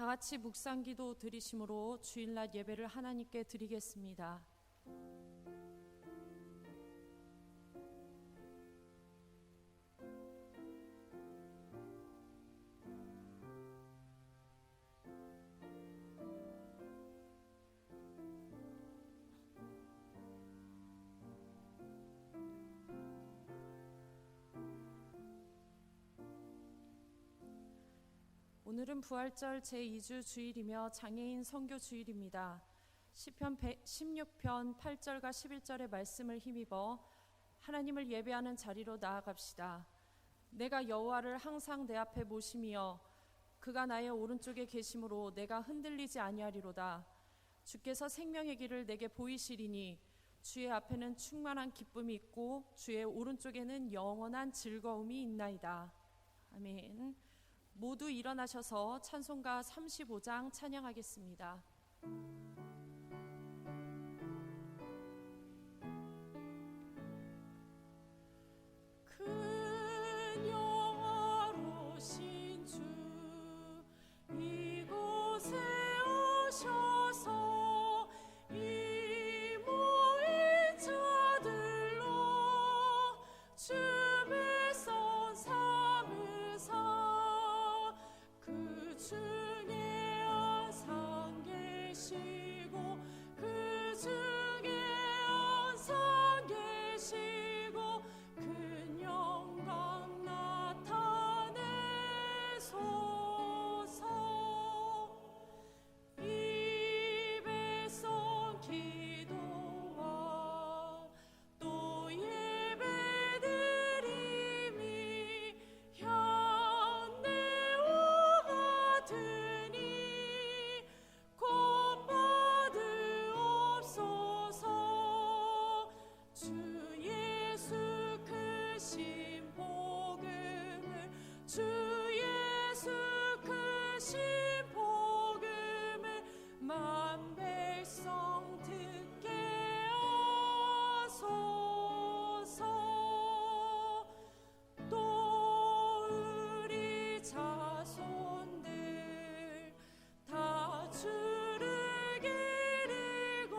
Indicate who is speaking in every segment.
Speaker 1: 다 같이 묵상기도 드리심으로 주일날 예배를 하나님께 드리겠습니다. 오늘은 부활절 제2주 주일이며 장애인 선교 주일입니다. 시편 16편 8절과 11절의 말씀을 힘입어 하나님을 예배하는 자리로 나아갑시다. 내가 여호와를 항상 내 앞에 모심이여 그가 나의 오른쪽에 계심으로 내가 흔들리지 아니하리로다. 주께서 생명의 길을 내게 보이시리니 주의 앞에는 충만한 기쁨이 있고 주의 오른쪽에는 영원한 즐거움이 있나이다. 아멘. 모두 일어나셔서 찬송가 35장 찬양하겠습니다. 큰 영화로신 주 이곳에 오셔서 이 모인 자들로 주 중에 항상 계시고 그 중에 항상 계시고 큰 영광 나타내소서. 이 백성 기도와 또 예배드림이 주 예수 크신 복음을 만 백성 듣게 하소서. 또 우리 자손들 다 주를 기리고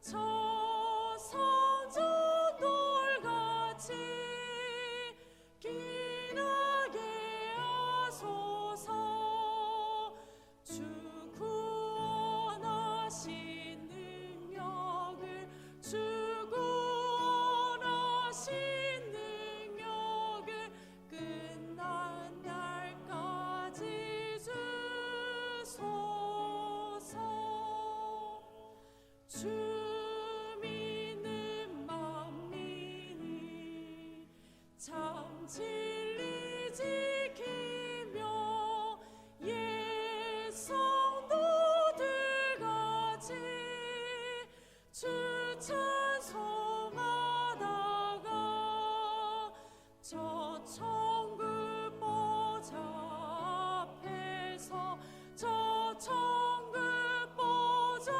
Speaker 1: 저 성전돌같이 주 구원하신 능력을 주 구원하신 능력을 끝난 날까지 주소서. 주 믿는 만민이 참 진리 지키며 성도들같이 주 찬송하다가 저 천국 보좌 앞에서 저 천국 보좌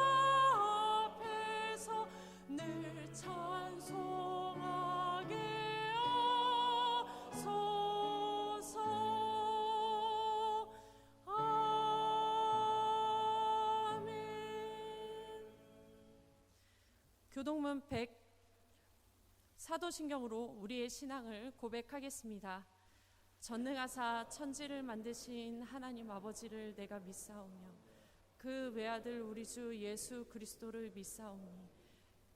Speaker 1: 앞에서 늘 찬송하게 하소서. 교동문 100 사도신경으로 우리의 신앙을 고백하겠습니다. 전능하사 천지를 만드신 하나님 아버지를 내가 믿사오며 그 외아들 우리 주 예수 그리스도를 믿사오니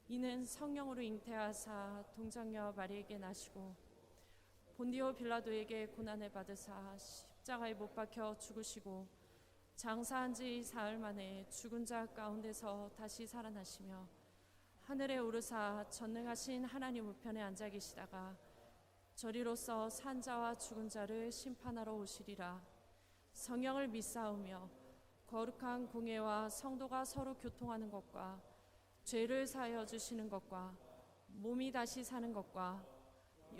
Speaker 1: 이는 성령으로 잉태하사 동정녀 마리에게 나시고 본디오 빌라도에게 고난을 받으사 십자가에 못 박혀 죽으시고 장사한 지 사흘 만에 죽은 자 가운데서 다시 살아나시며 하늘에 오르사 전능하신 하나님 우편에 앉아 계시다가 저리로서 산 자와 죽은 자를 심판하러 오시리라. 성령을 믿사오며 거룩한 공예와 성도가 서로 교통하는 것과 죄를 사하여 주시는 것과 몸이 다시 사는 것과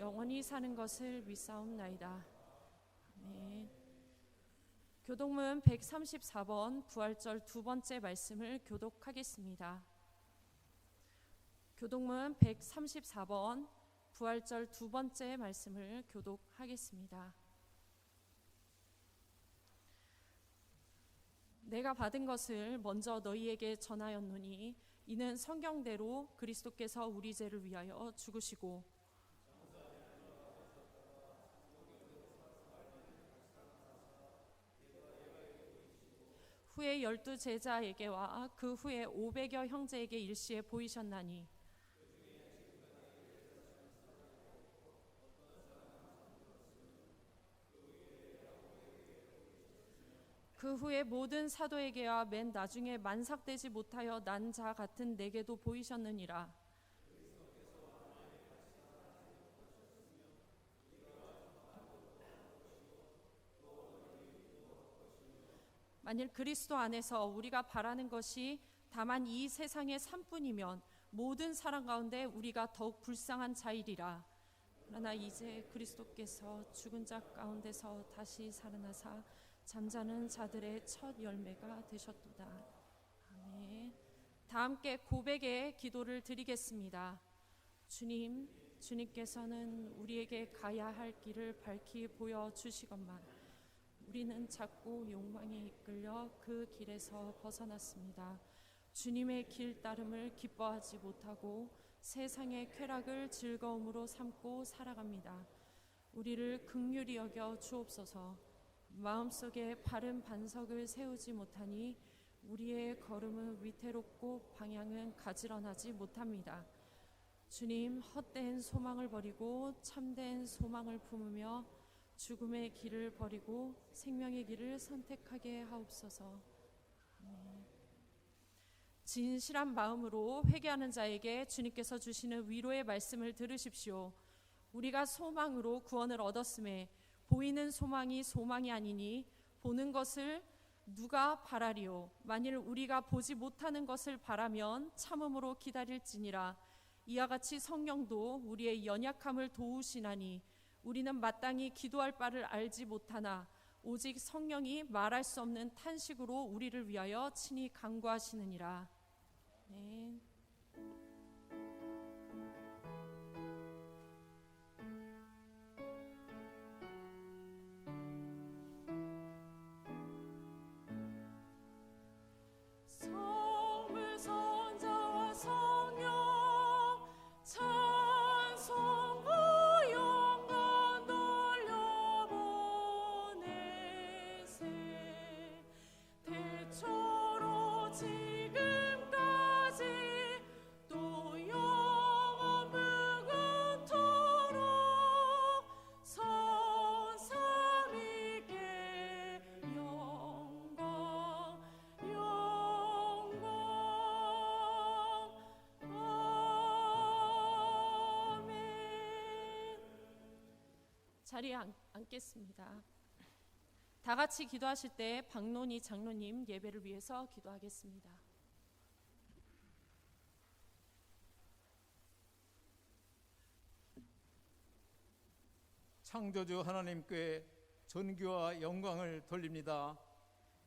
Speaker 1: 영원히 사는 것을 믿사옵나이다. 아멘. 교동문 134번 부활절 두 번째 말씀을 교독하겠습니다. 교동문 134번 부활절 두 번째 말씀을 교독하겠습니다. 내가 받은 것을 먼저 너희에게 전하였노니 이는 성경대로 그리스도께서 우리 죄를 위하여 죽으시고 후에 12 제자에게와 그 후에 500여 형제에게 일시에 보이셨나니 그 후에 모든 사도에게와 맨 나중에 만삭되지 못하여 난 자 같은 내게도 보이셨느니라. 만일 그리스도 안에서 우리가 바라는 것이 다만 이 세상의 삶뿐이면 모든 사람 가운데 우리가 더욱 불쌍한 자이리라. 그러나 이제 그리스도께서 죽은 자 가운데서 다시 살아나사 잠자는 자들의 첫 열매가 되셨도다. 아멘. 다 함께 고백의 기도를 드리겠습니다. 주님, 주님께서는 우리에게 가야 할 길을 밝히 보여주시건만 우리는 자꾸 욕망에 이끌려 그 길에서 벗어났습니다. 주님의 길 따름을 기뻐하지 못하고 세상의 쾌락을 즐거움으로 삼고 살아갑니다. 우리를 긍휼히 여겨 주옵소서. 마음속에 바른 반석을 세우지 못하니 우리의 걸음은 위태롭고 방향은 가지런하지 못합니다. 주님, 헛된 소망을 버리고 참된 소망을 품으며 죽음의 길을 버리고 생명의 길을 선택하게 하옵소서. 진실한 마음으로 회개하는 자에게 주님께서 주시는 위로의 말씀을 들으십시오. 우리가 소망으로 구원을 얻었음에 보이는 소망이 소망이 아니니 보는 것을 누가 바라리요? 만일 우리가 보지 못하는 것을 바라면 참음으로 기다릴지니라. 이와 같이 성령도 우리의 연약함을 도우시나니 우리는 마땅히 기도할 바를 알지 못하나 오직 성령이 말할 수 없는 탄식으로 우리를 위하여 친히 간구하시느니라. 아멘. 자리에 앉겠습니다. 다 같이 기도하실 때 박론희 장로님 예배를 위해서 기도하겠습니다.
Speaker 2: 창조주 하나님께 존귀와 영광을 돌립니다.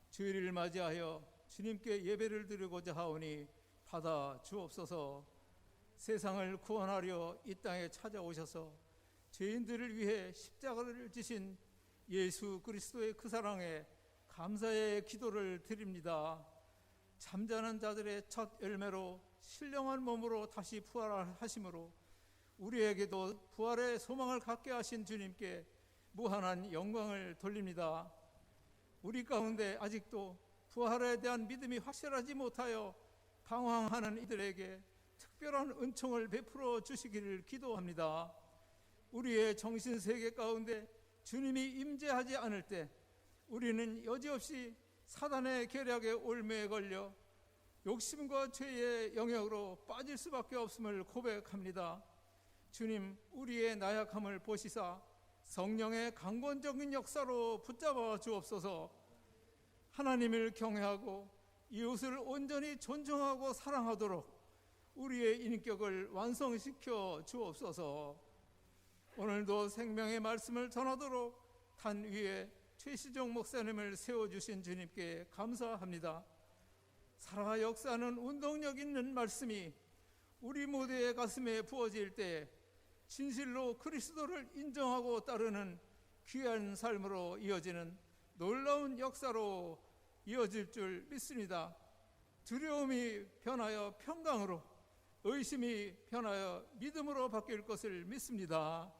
Speaker 2: 주일을 맞이하여 주님께 예배를 드리고자 하오니 받아 주옵소서. 세상을 구원하려 이 땅에 찾아오셔서 죄인들을 위해 십자가를 지신 예수 그리스도의 그 사랑에 감사의 기도를 드립니다. 잠자는 자들의 첫 열매로 신령한 몸으로 다시 부활하심으로 우리에게도 부활의 소망을 갖게 하신 주님께 무한한 영광을 돌립니다. 우리 가운데 아직도 부활에 대한 믿음이 확실하지 못하여 방황하는 이들에게 특별한 은총을 베풀어 주시기를 기도합니다. 우리의 정신세계 가운데 주님이 임재하지 않을 때 우리는 여지없이 사단의 계략에 올매에 걸려 욕심과 죄의 영역으로 빠질 수밖에 없음을 고백합니다. 주님, 우리의 나약함을 보시사 성령의 강권적인 역사로 붙잡아 주옵소서. 하나님을 경외하고 이웃을 온전히 존중하고 사랑하도록 우리의 인격을 완성시켜 주옵소서. 오늘도 생명의 말씀을 전하도록 단 위에 최시종 목사님을 세워주신 주님께 감사합니다. 살아 역사하는 운동력 있는 말씀이 우리 모두의 가슴에 부어질 때 진실로 그리스도를 인정하고 따르는 귀한 삶으로 이어지는 놀라운 역사로 이어질 줄 믿습니다. 두려움이 변하여 평강으로, 의심이 변하여 믿음으로 바뀔 것을 믿습니다.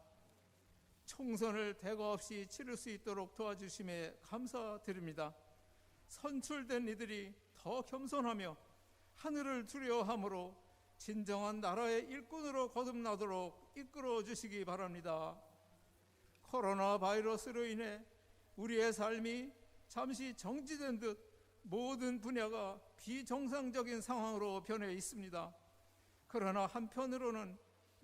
Speaker 2: 총선을 대거 없이 치를 수 있도록 도와주심에 감사드립니다. 선출된 이들이 더 겸손하며 하늘을 두려워함으로 진정한 나라의 일꾼으로 거듭나도록 이끌어 주시기 바랍니다. 코로나 바이러스로 인해 우리의 삶이 잠시 정지된 듯 모든 분야가 비정상적인 상황으로 변해 있습니다. 그러나 한편으로는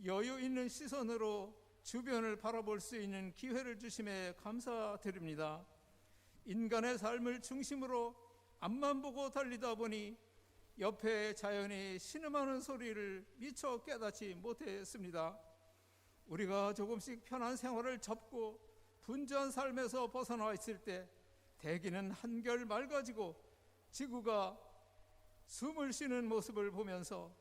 Speaker 2: 여유 있는 시선으로 주변을 바라볼 수 있는 기회를 주심에 감사드립니다. 인간의 삶을 중심으로 앞만 보고 달리다 보니 옆에 자연이 신음하는 소리를 미처 깨닫지 못했습니다. 우리가 조금씩 편한 생활을 접고 분주한 삶에서 벗어나 있을 때 대기는 한결 맑아지고 지구가 숨을 쉬는 모습을 보면서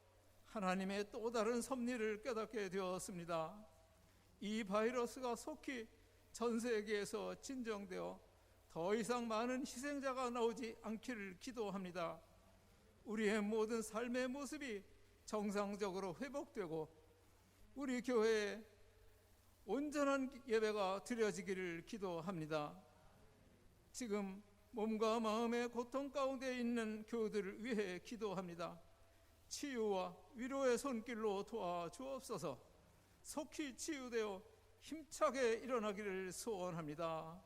Speaker 2: 하나님의 또 다른 섭리를 깨닫게 되었습니다. 이 바이러스가 속히 전 세계에서 진정되어 더 이상 많은 희생자가 나오지 않기를 기도합니다. 우리의 모든 삶의 모습이 정상적으로 회복되고 우리 교회에 온전한 예배가 드려지기를 기도합니다. 지금 몸과 마음의 고통 가운데 있는 교우들을 위해 기도합니다. 치유와 위로의 손길로 도와주옵소서. 속히 치유되어 힘차게 일어나기를 소원합니다.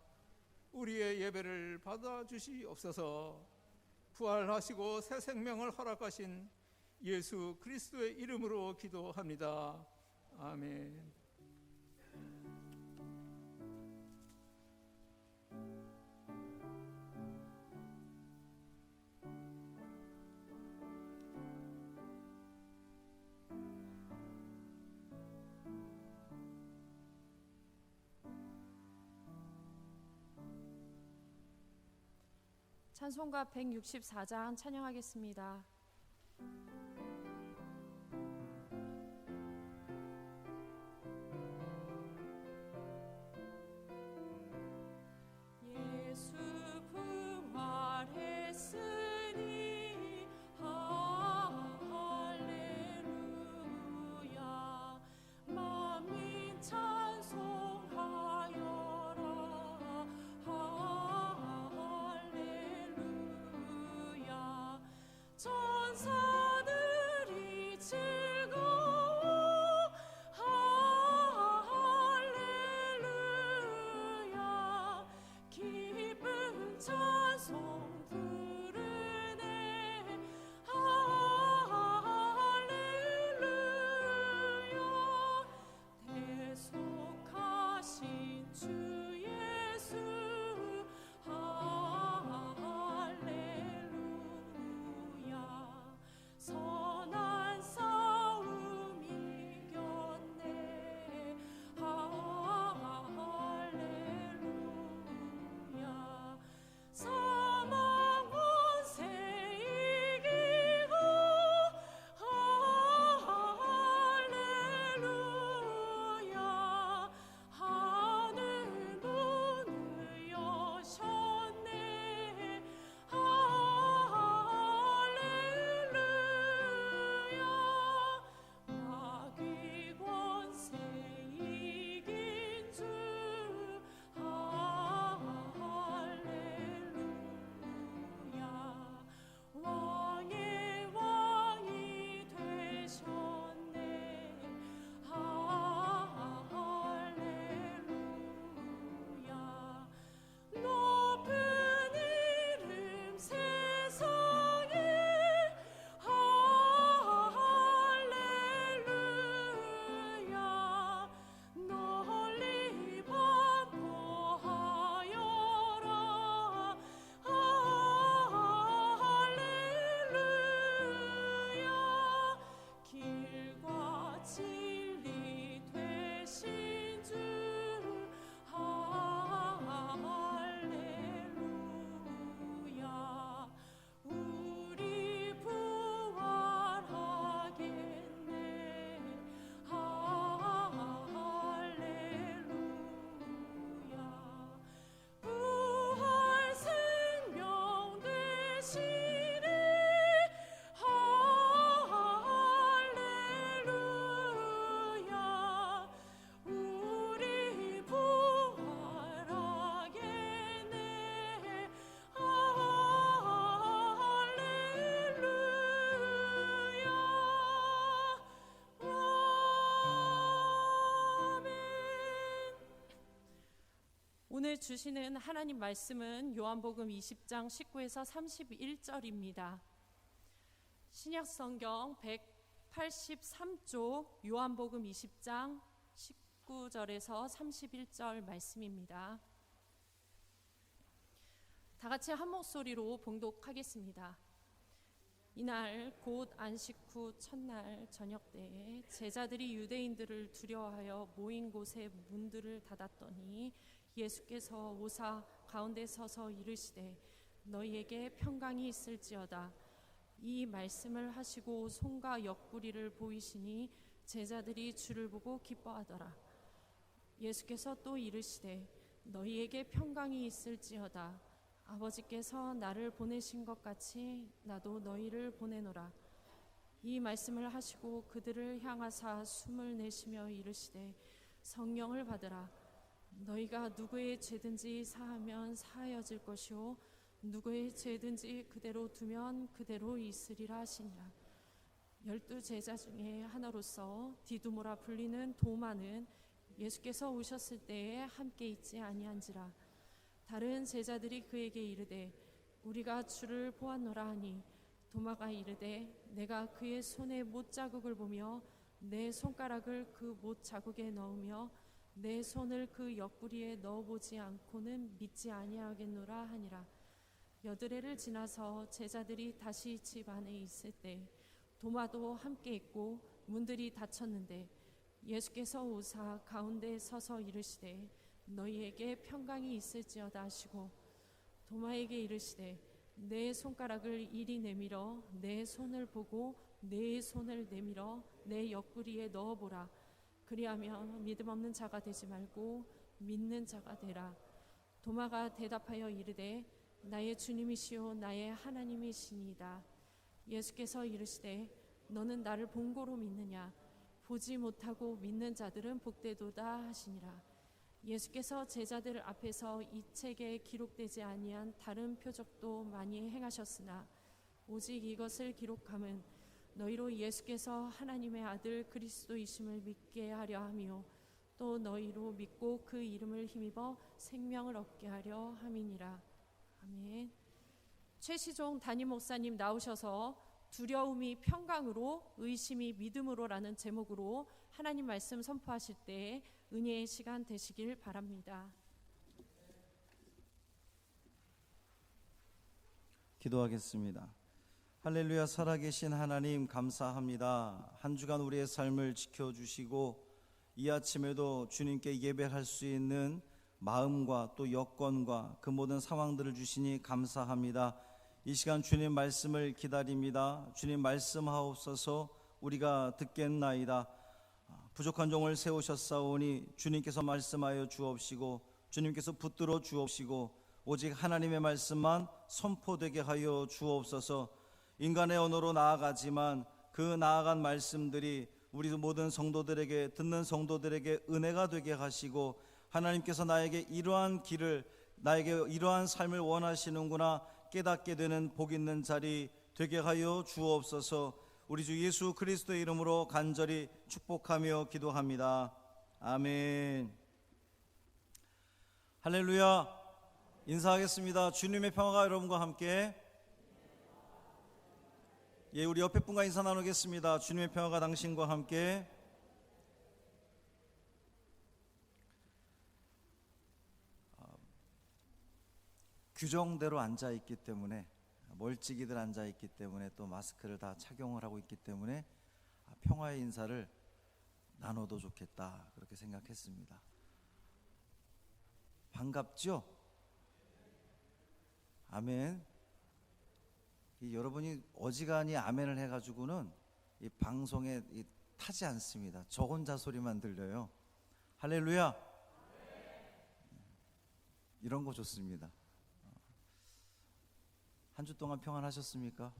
Speaker 2: 우리의 예배를 받아주시옵소서. 부활하시고 새 생명을 허락하신 예수 그리스도의 이름으로 기도합니다. 아멘.
Speaker 1: 찬송가 164장 찬양하겠습니다. 예수 부활했으니 할렐루야. 만민 찬송하여라. 할렐루야. 오늘 주시는 하나님 말씀은 요한복음 20장 19에서 31절입니다. 신약 성경 183쪽 요한복음 20장 19절에서 31절 말씀입니다. 다 같이 한 목소리로 봉독하겠습니다. 이날 곧 안식 후 첫날 저녁 때에 제자들이 유대인들을 두려워하여 모인 곳에 문들을 닫았더니 예수께서 오사 가운데 서서 이르시되 너희에게 평강이 있을지어다. 이 말씀을 하시고 손과 옆구리를 보이시니 제자들이 주를 보고 기뻐하더라. 예수께서 또 이르시되 너희에게 평강이 있을지어다. 아버지께서 나를 보내신 것 같이 나도 너희를 보내노라. 이 말씀을 하시고 그들을 향하사 숨을 내쉬며 이르시되 성령을 받으라. 너희가 누구의 죄든지 사하면 사하여질 것이요 누구의 죄든지 그대로 두면 그대로 있으리라 하시니라. 12 제자 중에 하나로서 디두모라 불리는 도마는 예수께서 오셨을 때에 함께 있지 아니한지라. 다른 제자들이 그에게 이르되 우리가 주를 보았노라 하니 도마가 이르되 내가 그의 손에 못자국을 보며 내 손가락을 그 못자국에 넣으며 내 손을 그 옆구리에 넣어보지 않고는 믿지 아니하겠노라 하니라. 여드레를 지나서 제자들이 다시 집 안에 있을 때 도마도 함께 있고 문들이 닫혔는데 예수께서 오사 가운데 서서 이르시되 너희에게 평강이 있을지어다 하시고 도마에게 이르시되 내 손가락을 이리 내밀어 내 손을 보고 내 손을 내밀어 내 옆구리에 넣어보라. 그리하면 믿음 없는 자가 되지 말고 믿는 자가 되라. 도마가 대답하여 이르되 나의 주님이시요 나의 하나님이시니이다. 예수께서 이르시되 너는 나를 본고로 믿느냐? 보지 못하고 믿는 자들은 복되도다 하시니라. 예수께서 제자들 앞에서 이 책에 기록되지 아니한 다른 표적도 많이 행하셨으나 오직 이것을 기록함은 너희로 예수께서 하나님의 아들 그리스도이심을 믿게 하려 함이요 또 너희로 믿고 그 이름을 힘입어 생명을 얻게 하려 함이니라. 아멘. 최시종 담임 목사님 나오셔서 두려움이 평강으로 의심이 믿음으로라는 제목으로 하나님 말씀 선포하실 때 은혜의 시간 되시길 바랍니다.
Speaker 3: 기도하겠습니다. 할렐루야. 살아계신 하나님 감사합니다. 한 주간 우리의 삶을 지켜주시고 이 아침에도 주님께 예배할 수 있는 마음과 또 여건과 그 모든 상황들을 주시니 감사합니다. 이 시간 주님 말씀을 기다립니다. 주님 말씀하옵소서. 우리가 듣겠나이다. 부족한 종을 세우셨사오니 주님께서 말씀하여 주옵시고 주님께서 붙들어 주옵시고 오직 하나님의 말씀만 선포되게 하여 주옵소서. 인간의 언어로 나아가지만 그 나아간 말씀들이 우리 모든 성도들에게 듣는 성도들에게 은혜가 되게 하시고 하나님께서 나에게 이러한 길을 나에게 이러한 삶을 원하시는구나 깨닫게 되는 복 있는 자리 되게 하여 주옵소서. 우리 주 예수 그리스도의 이름으로 간절히 축복하며 기도합니다. 아멘. 할렐루야. 인사하겠습니다. 주님의 평화가 여러분과 함께. 우리 옆에 분과 인사 나누겠습니다. 주님의 평화가 당신과 함께. 규정대로 앉아있기 때문에 멀찍이들 앉아있기 때문에 또 마스크를 다 착용을 하고 있기 때문에 평화의 인사를 나눠도 좋겠다 그렇게 생각했습니다. 반갑죠? 아멘. 여러분이 어지간히 아멘을 해가지고는 이 방송에 타지 않습니다. 저 혼자 소리만 들려요. 할렐루야. 이런 거 좋습니다. 한 주 동안 평안하셨습니까?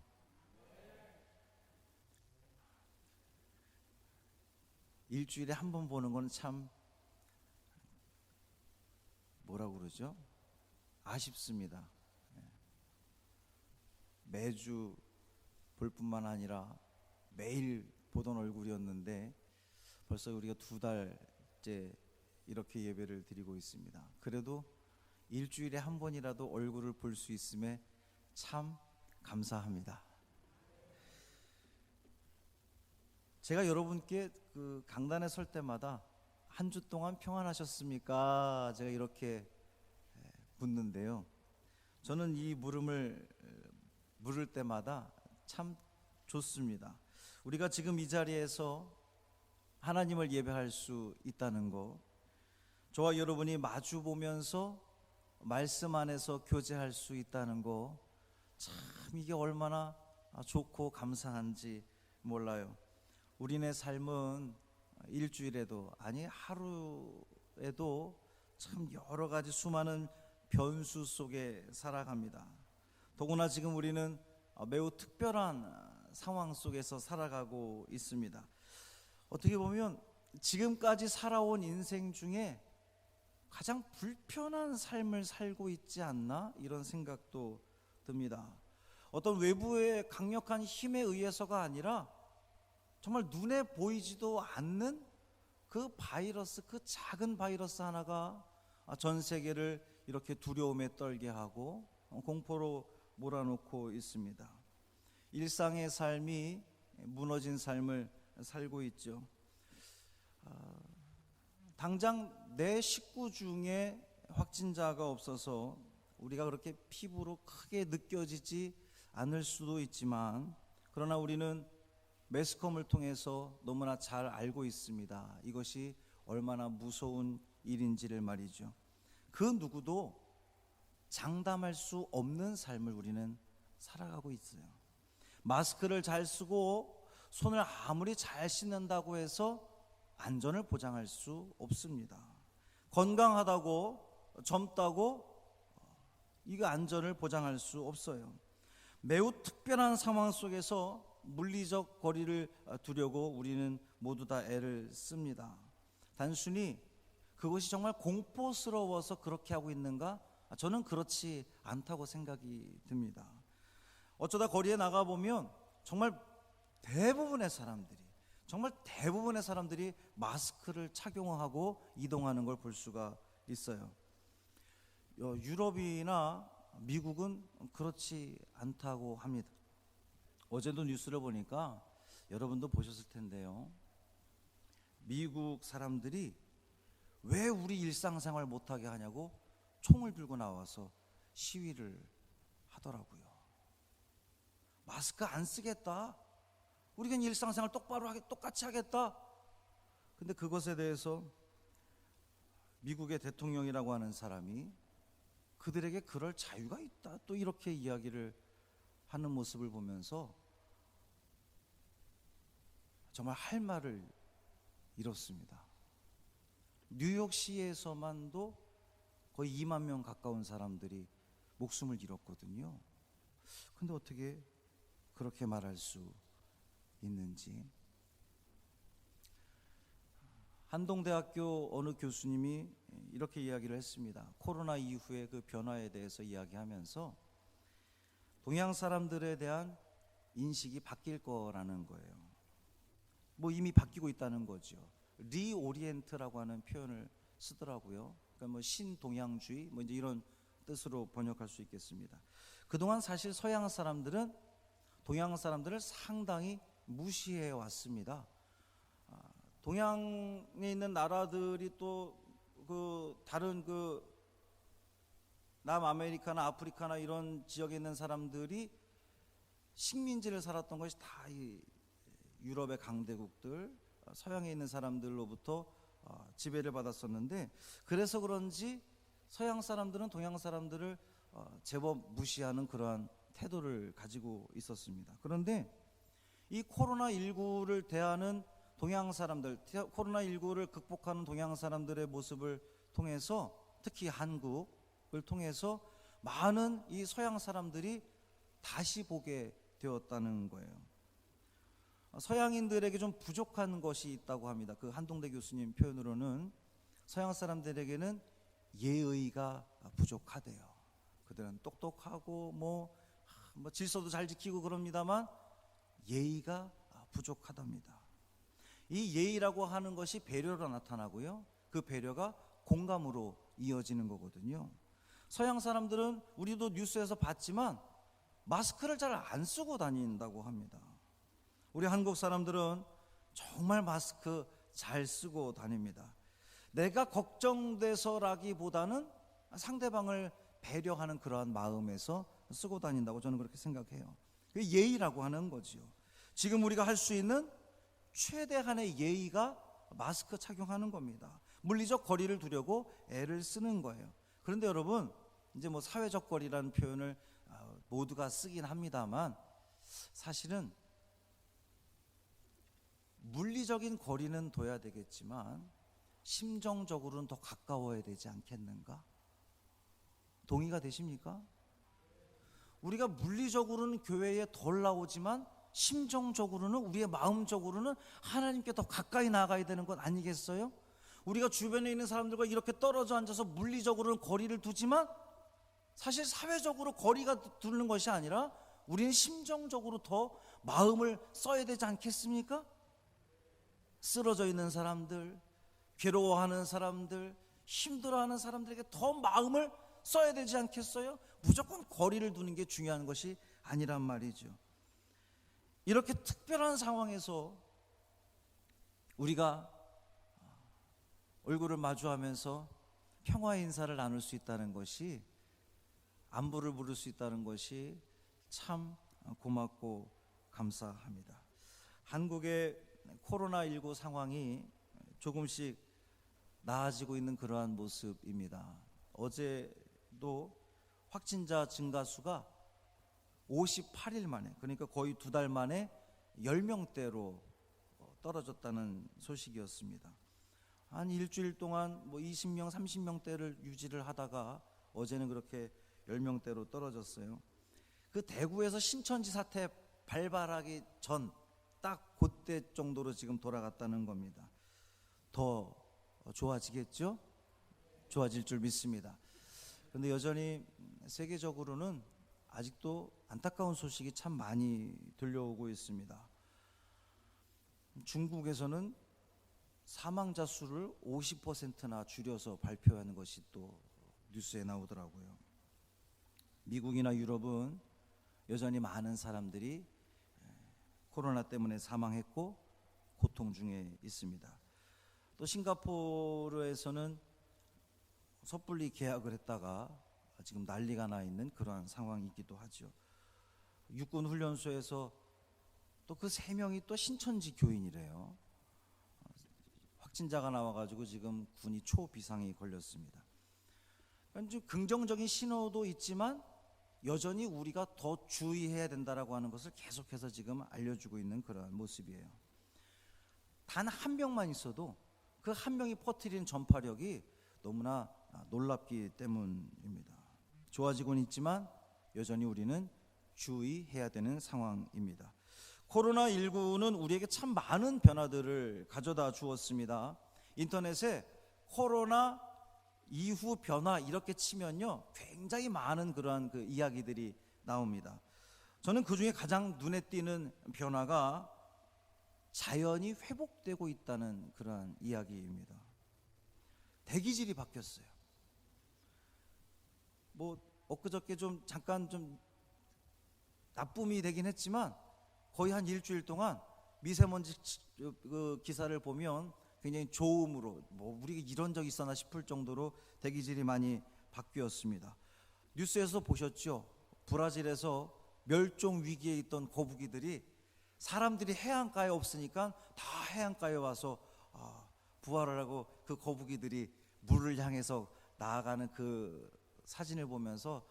Speaker 3: 일주일에 한 번 보는 건 참 뭐라고 그러죠? 아쉽습니다. 매주 볼 뿐만 아니라 매일 보던 얼굴이었는데 벌써 우리가 2달째 이렇게 예배를 드리고 있습니다. 그래도 일주일에 한 번이라도 얼굴을 볼 수 있음에 참 감사합니다. 제가 여러분께 그 강단에 설 때마다 한 주 동안 평안하셨습니까? 제가 이렇게 묻는데요. 저는 이 물음을 물을 때마다 참 좋습니다. 우리가 지금 이 자리에서 하나님을 예배할 수 있다는 거, 저와 여러분이 마주 보면서 말씀 안에서 교제할 수 있다는 거, 참 이게 얼마나 좋고 감사한지 몰라요. 우리네 삶은 일주일에도, 아니 하루에도 참 여러 가지 수많은 변수 속에 살아갑니다. 더구나 지금 우리는 매우 특별한 상황 속에서 살아가고 있습니다. 어떻게 보면 지금까지 살아온 인생 중에 가장 불편한 삶을 살고 있지 않나, 이런 생각도 듭니다. 어떤 외부의 강력한 힘에 의해서가 아니라 정말 눈에 보이지도 않는 그 바이러스, 그 작은 바이러스 하나가 전 세계를 이렇게 두려움에 떨게 하고 공포로 몰아넣고 있습니다. 일상의 삶이 무너진 삶을 살고 있죠. 당장 내 식구 중에 확진자가 없어서 우리가 그렇게 피부로 크게 느껴지지 않을 수도 있지만, 그러나 우리는 매스컴을 통해서 너무나 잘 알고 있습니다. 이것이 얼마나 무서운 일인지를 말이죠. 그 누구도 장담할 수 없는 삶을 우리는 살아가고 있어요. 마스크를 잘 쓰고 손을 아무리 잘 씻는다고 해서 안전을 보장할 수 없습니다. 건강하다고, 젊다고 이거 안전을 보장할 수 없어요. 매우 특별한 상황 속에서 물리적 거리를 두려고 우리는 모두 다 애를 씁니다. 단순히 그것이 정말 공포스러워서 그렇게 하고 있는가? 저는 그렇지 않다고 생각이 듭니다. 어쩌다 거리에 나가보면 정말 대부분의 사람들이 마스크를 착용하고 이동하는 걸 볼 수가 있어요. 유럽이나 미국은 그렇지 않다고 합니다. 어제도 뉴스를 보니까 여러분도 보셨을 텐데요. 미국 사람들이 왜 우리 일상생활 못하게 하냐고 총을 들고 나와서 시위를 하더라고요. 마스크 안 쓰겠다, 우리가 일상생활 똑같이 하겠다. 근데 그것에 대해서 미국의 대통령이라고 하는 사람이 그들에게 그럴 자유가 있다, 또 이렇게 이야기를 하는 모습을 보면서 정말 할 말을 잃었습니다. 뉴욕시에서만도 거의 2만 명 가까운 사람들이 목숨을 잃었거든요. 근데 어떻게 그렇게 말할 수 있는지. 한동대학교 어느 교수님이 이렇게 이야기를 했습니다. 코로나 이후의 그 변화에 대해서 이야기하면서 동양 사람들에 대한 인식이 바뀔 거라는 거예요. 뭐 이미 바뀌고 있다는 거죠. 리오리엔트라고 하는 표현을 쓰더라고요. 그러니까 뭐 신동양주의 뭐 이제 이런 뜻으로 번역할 수 있겠습니다. 그동안 사실 서양 사람들은 동양 사람들을 상당히 무시해 왔습니다. 동양에 있는 나라들이 또 그 다른 그 남아메리카나 아프리카나 이런 지역에 있는 사람들이 식민지를 살았던 것이 다 이 유럽의 강대국들, 서양에 있는 사람들로부터 지배를 받았었는데, 그래서 그런지 서양 사람들은 동양 사람들을 제법 무시하는 그러한 태도를 가지고 있었습니다. 그런데 이 코로나19를 대하는 동양 사람들, 코로나19를 극복하는 동양 사람들의 모습을 통해서, 특히 한국을 통해서 많은 이 서양 사람들이 다시 보게 되었다는 거예요. 서양인들에게 좀 부족한 것이 있다고 합니다. 그 한동대 교수님 표현으로는 서양 사람들에게는 예의가 부족하대요. 그들은 똑똑하고 뭐 질서도 잘 지키고 그럽니다만 예의가 부족하답니다. 이 예의라고 하는 것이 배려로 나타나고요. 그 배려가 공감으로 이어지는 거거든요. 서양 사람들은 우리도 뉴스에서 봤지만 마스크를 잘 안 쓰고 다닌다고 합니다. 우리 한국 사람들은 정말 마스크 잘 쓰고 다닙니다. 내가 걱정돼서라기보다는 상대방을 배려하는 그러한 마음에서 쓰고 다닌다고 저는 그렇게 생각해요. 그게 예의라고 하는 거지요. 지금 우리가 할 수 있는 최대한의 예의가 마스크 착용하는 겁니다. 물리적 거리를 두려고 애를 쓰는 거예요. 그런데 여러분, 이제 뭐 사회적 거리라는 표현을 모두가 쓰긴 합니다만, 사실은 물리적인 거리는 둬야 되겠지만 심정적으로는 더 가까워야 되지 않겠는가? 동의가 되십니까? 우리가 물리적으로는 교회에 덜 나오지만 심정적으로는, 우리의 마음적으로는 하나님께 더 가까이 나아가야 되는 것 아니겠어요? 우리가 주변에 있는 사람들과 이렇게 떨어져 앉아서 물리적으로는 거리를 두지만 사실 사회적으로 거리가 두는 것이 아니라 우리는 심정적으로 더 마음을 써야 되지 않겠습니까? 쓰러져 있는 사람들, 괴로워하는 사람들, 힘들어하는 사람들에게 더 마음을 써야 되지 않겠어요? 무조건 거리를 두는 게 중요한 것이 아니란 말이죠. 이렇게 특별한 상황에서 우리가 얼굴을 마주하면서 평화의 인사를 나눌 수 있다는 것이, 안부를 물을 수 있다는 것이 참 고맙고 감사합니다. 한국의 코로나19 상황이 조금씩 나아지고 있는 그러한 모습입니다. 어제도 확진자 증가 수가 58일 만에, 그러니까 거의 2달 만에 10명대로 떨어졌다는 소식이었습니다. 한 일주일 동안 뭐 20명, 30명대를 유지를 하다가 어제는 그렇게 10명대로 떨어졌어요. 그 대구에서 신천지 사태 발발하기 전 딱 그때 정도로 지금 돌아갔다는 겁니다. 더 좋아지겠죠? 좋아질 줄 믿습니다. 그런데 여전히 세계적으로는 아직도 안타까운 소식이 참 많이 들려오고 있습니다. 중국에서는 사망자 수를 50%나 줄여서 발표하는 것이 또 뉴스에 나오더라고요. 미국이나 유럽은 여전히 많은 사람들이 코로나 때문에 사망했고 고통 중에 있습니다. 또 싱가포르에서는 섣불리 계약을 했다가 지금 난리가 나 있는 그러한 상황이기도 하죠. 육군 훈련소에서 또 그 3명이 또 신천지 교인이래요. 확진자가 나와가지고 지금 군이 초비상이 걸렸습니다. 좀 긍정적인 신호도 있지만 여전히 우리가 더 주의해야 된다라고 하는 것을 계속해서 지금 알려주고 있는 그런 모습이에요. 단 한 명만 있어도 그 한 명이 퍼뜨리는 전파력이 너무나 놀랍기 때문입니다. 좋아지고는 있지만 여전히 우리는 주의해야 되는 상황입니다. 코로나19는 우리에게 참 많은 변화들을 가져다 주었습니다. 인터넷에 코로나 이후 변화 이렇게 치면요, 굉장히 많은 그러한 그 이야기들이 나옵니다. 저는 그 중에 가장 눈에 띄는 변화가 자연이 회복되고 있다는 그러한 이야기입니다. 대기질이 바뀌었어요. 뭐 엊그저께 좀 잠깐 좀 나쁨이 되긴 했지만 거의 한 일주일 동안 미세먼지 그 기사를 보면 굉장히 좋음으로, 뭐 우리가 이런 적 있었나 싶을 정도로 대기질이 많이 바뀌었습니다. 뉴스에서 보셨죠? 브라질에서 멸종 위기에 있던 거북이들이 사람들이 해안가에 없으니까 다 해안가에 와서 부활을 하고 그 거북이들이 물을 향해서 나아가는 그 사진을 보면서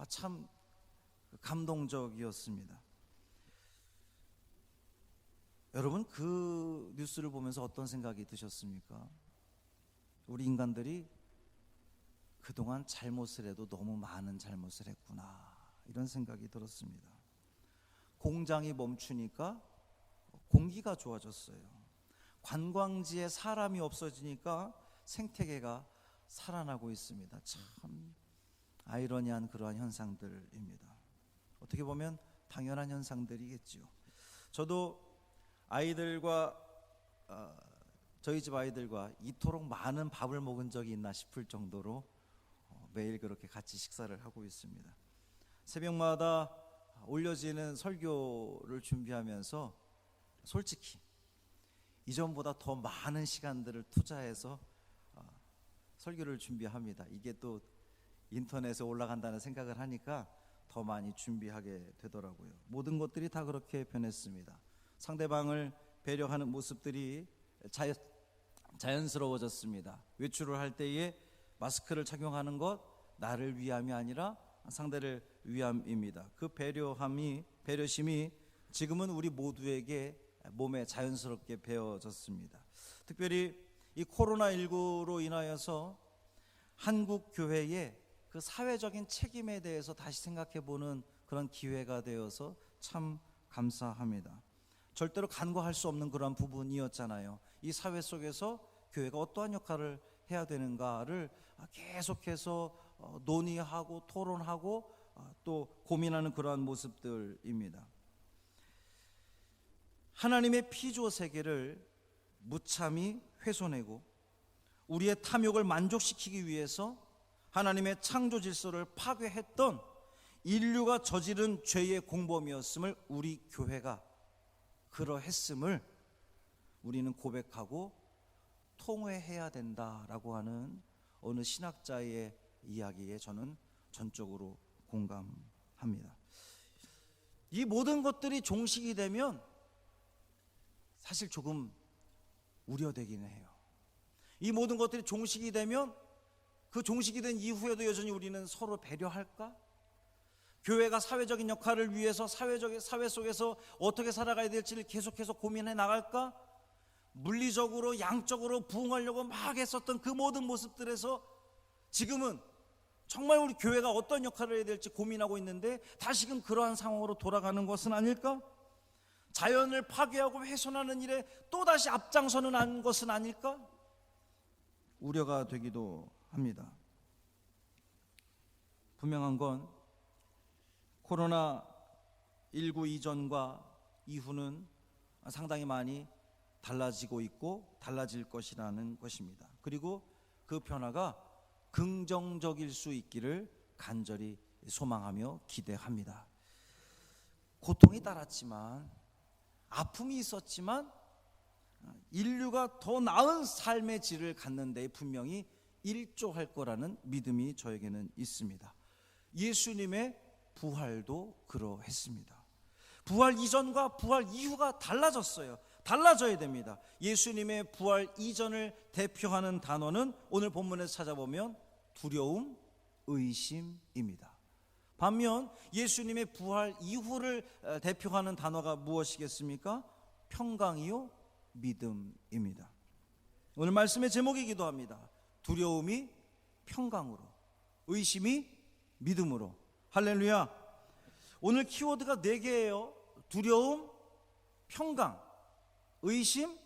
Speaker 3: 참 감동적이었습니다. 여러분, 그 뉴스를 보면서 어떤 생각이 드셨습니까? 우리 인간들이 그동안 잘못을 해도 너무 많은 잘못을 했구나, 이런 생각이 들었습니다. 공장이 멈추니까 공기가 좋아졌어요. 관광지에 사람이 없어지니까 생태계가 살아나고 있습니다. 참 아이러니한 그러한 현상들입니다. 어떻게 보면 당연한 현상들이겠죠. 저도 아이들과 저희 집 아이들과 이토록 많은 밥을 먹은 적이 있나 싶을 정도로 매일 그렇게 같이 식사를 하고 있습니다. 새벽마다 올려지는 설교를 준비하면서 솔직히 이전보다 더 많은 시간들을 투자해서 설교를 준비합니다. 이게 또 인터넷에 올라간다는 생각을 하니까 더 많이 준비하게 되더라고요. 모든 것들이 다 그렇게 변했습니다. 상대방을 배려하는 모습들이 자연스러워졌습니다. 외출을 할 때에 마스크를 착용하는 것 나를 위함이 아니라 상대를 위함입니다. 그 배려심이 지금은 우리 모두에게 몸에 자연스럽게 배어졌습니다. 특별히 이 코로나19로 인하여서 한국 교회의 그 사회적인 책임에 대해서 다시 생각해보는 그런 기회가 되어서 참 감사합니다. 절대로 간과할 수 없는 그런 부분이었잖아요. 이 사회 속에서 교회가 어떠한 역할을 해야 되는가를 계속해서 논의하고 토론하고 또 고민하는 그러한 모습들입니다. 하나님의 피조 세계를 무참히 훼손하고 우리의 탐욕을 만족시키기 위해서 하나님의 창조 질서를 파괴했던 인류가 저지른 죄의 공범이었음을 우리 교회가 그러했음을 우리는 고백하고 통회해야 된다라고 하는 어느 신학자의 이야기에 저는 전적으로 공감합니다. 이 모든 것들이 종식이 되면 사실 조금 우려되기는 해요. 이 모든 것들이 종식이 되면 그 종식이 된 이후에도 여전히 우리는 서로 배려할까? 교회가 사회적인 역할을 위해서 사회 속에서 어떻게 살아가야 될지를 계속해서 고민해 나갈까? 물리적으로 양적으로 부흥하려고 막 했었던 그 모든 모습들에서 지금은 정말 우리 교회가 어떤 역할을 해야 될지 고민하고 있는데 다시금 그러한 상황으로 돌아가는 것은 아닐까? 자연을 파괴하고 훼손하는 일에 또다시 앞장서는 것은 아닐까? 우려가 되기도 합니다. 분명한 건 코로나19 이전과 이후는 상당히 많이 달라지고 있고 달라질 것이라는 것입니다. 그리고 그 변화가 긍정적일 수 있기를 간절히 소망하며 기대합니다. 고통이 따랐지만 아픔이 있었지만 인류가 더 나은 삶의 질을 갖는 데 분명히 일조할 거라는 믿음이 저에게는 있습니다. 예수님의 부활도 그러했습니다. 부활 이전과 부활 이후가 달라졌어요. 달라져야 됩니다. 예수님의 부활 이전을 대표하는 단어는 오늘 본문에서 찾아보면 두려움, 의심입니다. 반면 예수님의 부활 이후를 대표하는 단어가 무엇이겠습니까? 평강이요 믿음입니다. 오늘 말씀의 제목이기도 합니다. 두려움이 평강으로, 의심이 믿음으로. 할렐루야. 오늘 키워드가 4개예요. 두려움, 평강, 의심,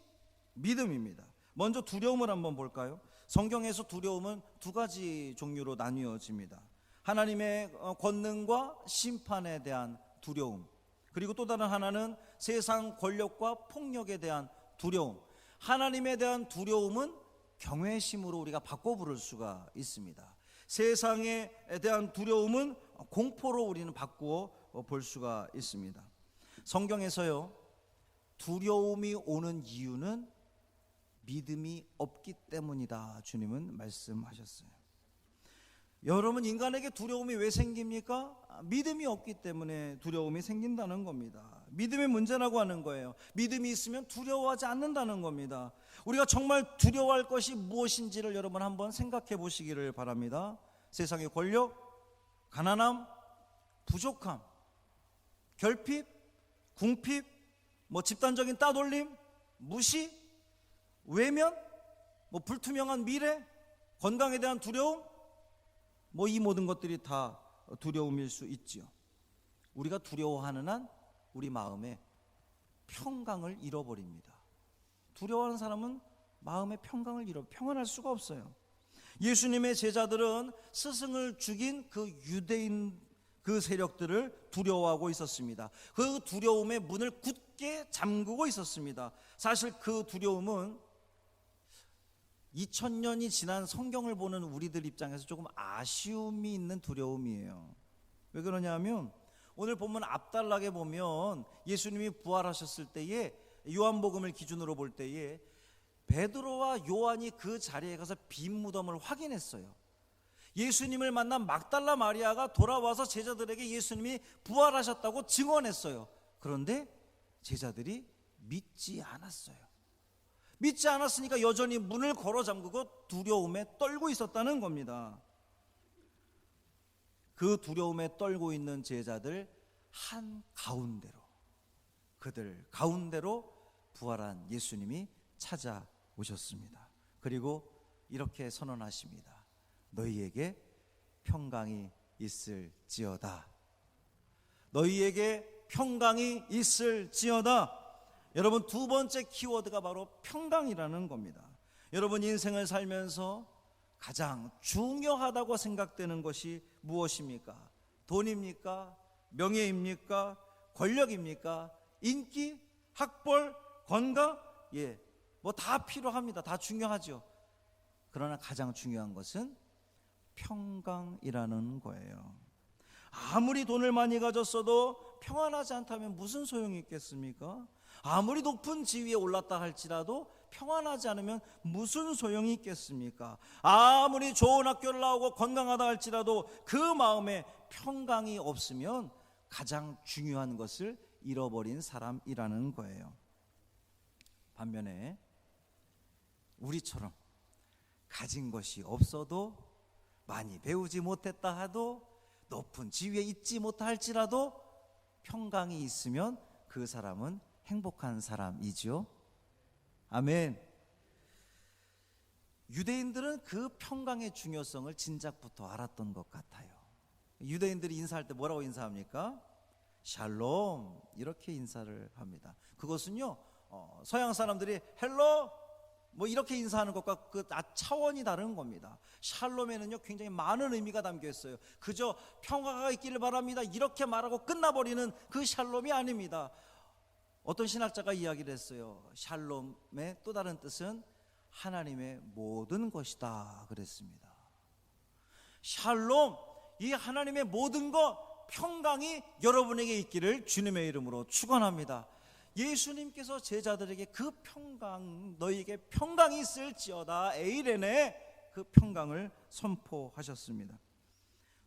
Speaker 3: 믿음입니다. 먼저 두려움을 한번 볼까요? 성경에서 두려움은 2가지 종류로 나뉘어집니다. 하나님의 권능과 심판에 대한 두려움, 그리고 또 다른 하나는 세상 권력과 폭력에 대한 두려움. 하나님에 대한 두려움은 경외심으로 우리가 바꿔 부를 수가 있습니다. 세상에 대한 두려움은 공포로 우리는 바꾸어 볼 수가 있습니다. 성경에서요, 두려움이 오는 이유는 믿음이 없기 때문이다, 주님은 말씀하셨어요. 여러분, 인간에게 두려움이 왜 생깁니까? 믿음이 없기 때문에 두려움이 생긴다는 겁니다. 믿음의 문제라고 하는 거예요. 믿음이 있으면 두려워하지 않는다는 겁니다. 우리가 정말 두려워할 것이 무엇인지를 여러분 한번 생각해 보시기를 바랍니다. 세상의 권력, 가난함, 부족함, 결핍, 궁핍, 집단적인 따돌림, 무시, 외면, 불투명한 미래, 건강에 대한 두려움, 이 모든 것들이 다 두려움일 수 있지요. 우리가 두려워하는 한 우리 마음에 평강을 잃어버립니다. 두려워하는 사람은 마음의 평강을 평안할 수가 없어요. 예수님의 제자들은 스승을 죽인 그 유대인 그 세력들을 두려워하고 있었습니다. 그 두려움의 문을 굳게 잠그고 있었습니다. 사실 그 두려움은 2000년이 지난 성경을 보는 우리들 입장에서 조금 아쉬움이 있는 두려움이에요. 왜 그러냐면 오늘 본문 앞단락에 보면 예수님이 부활하셨을 때에 요한복음을 기준으로 볼 때에 베드로와 요한이 그 자리에 가서 빈 무덤을 확인했어요. 예수님을 만난 막달라 마리아가 돌아와서 제자들에게 예수님이 부활하셨다고 증언했어요. 그런데 제자들이 믿지 않았어요. 믿지 않았으니까 여전히 문을 걸어 잠그고 두려움에 떨고 있었다는 겁니다. 그 두려움에 떨고 있는 제자들 한가운데로, 그들 가운데로 부활한 예수님이 찾아오셨습니다. 그리고 이렇게 선언하십니다. 너희에게 평강이 있을지어다. 너희에게 평강이 있을지어다. 여러분, 두 번째 키워드가 바로 평강이라는 겁니다. 여러분, 인생을 살면서 가장 중요하다고 생각되는 것이 무엇입니까? 돈입니까? 명예입니까? 권력입니까? 인기? 학벌? 건강? 뭐 다 필요합니다. 다 중요하죠. 그러나 가장 중요한 것은 평강이라는 거예요. 아무리 돈을 많이 가졌어도 평안하지 않다면 무슨 소용이 있겠습니까? 아무리 높은 지위에 올랐다 할지라도 평안하지 않으면 무슨 소용이 있겠습니까? 아무리 좋은 학교를 나오고 건강하다 할지라도 그 마음에 평강이 없으면 가장 중요한 것을 잃어버린 사람이라는 거예요. 반면에 우리처럼 가진 것이 없어도, 많이 배우지 못했다 하도, 높은 지위에 있지 못할지라도 평강이 있으면 그 사람은 행복한 사람이죠. 아멘. 유대인들은 그 평강의 중요성을 진작부터 알았던 것 같아요. 유대인들이 인사할 때 뭐라고 인사합니까? 샬롬, 이렇게 인사를 합니다. 그것은요, 서양 사람들이 헬로 뭐 이렇게 인사하는 것과 그 차원이 다른 겁니다. 샬롬에는요 굉장히 많은 의미가 담겨 있어요. 그저 평화가 있기를 바랍니다 이렇게 말하고 끝나버리는 그 샬롬이 아닙니다. 어떤 신학자가 이야기를 했어요. 샬롬의 또 다른 뜻은 하나님의 모든 것이다 그랬습니다. 샬롬, 이 하나님의 모든 것, 평강이 여러분에게 있기를 주님의 이름으로 축원합니다. 예수님께서 제자들에게 그 평강, 너희에게 평강이 있을지어다, 에이레네, 그 평강을 선포하셨습니다.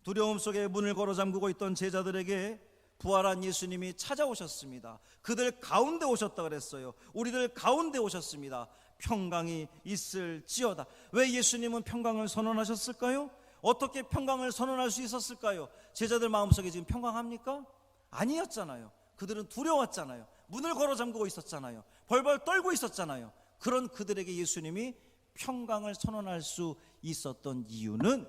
Speaker 3: 두려움 속에 문을 걸어 잠그고 있던 제자들에게 부활한 예수님이 찾아오셨습니다. 그들 가운데 오셨다 그랬어요. 우리들 가운데 오셨습니다. 평강이 있을지어다. 왜 예수님은 평강을 선언하셨을까요? 어떻게 평강을 선언할 수 있었을까요? 제자들 마음속에 지금 평강합니까? 아니었잖아요. 그들은 두려웠잖아요. 문을 걸어 잠그고 있었잖아요. 벌벌 떨고 있었잖아요. 그런 그들에게 예수님이 평강을 선언할 수 있었던 이유는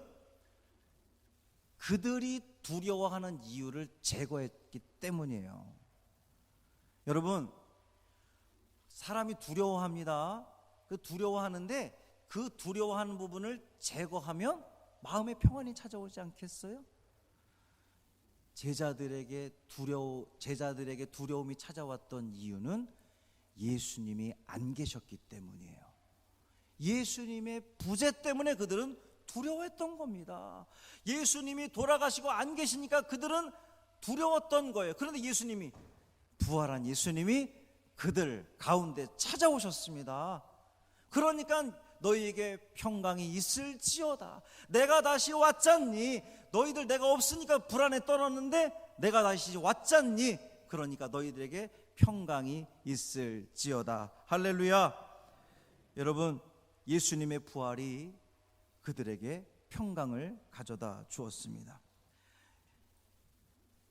Speaker 3: 그들이 두려워하는 이유를 제거했기 때문이에요. 여러분, 사람이 두려워합니다. 그 두려워하는데 그 두려워하는 부분을 제거하면 마음의 평안이 찾아오지 않겠어요? 제자들에게 두려움이 찾아왔던 이유는 예수님이 안 계셨기 때문이에요. 예수님의 부재 때문에 그들은 두려워했던 겁니다. 예수님이 돌아가시고 안 계시니까 그들은 두려웠던 거예요. 그런데 예수님이, 부활한 예수님이 그들 가운데 찾아오셨습니다. 그러니까 너희에게 평강이 있을지어다. 내가 다시 왔잖니. 너희들 내가 없으니까 불안에 떨었는데 내가 다시 왔잖니. 그러니까 너희들에게 평강이 있을지어다. 할렐루야. 여러분, 예수님의 부활이 그들에게 평강을 가져다 주었습니다.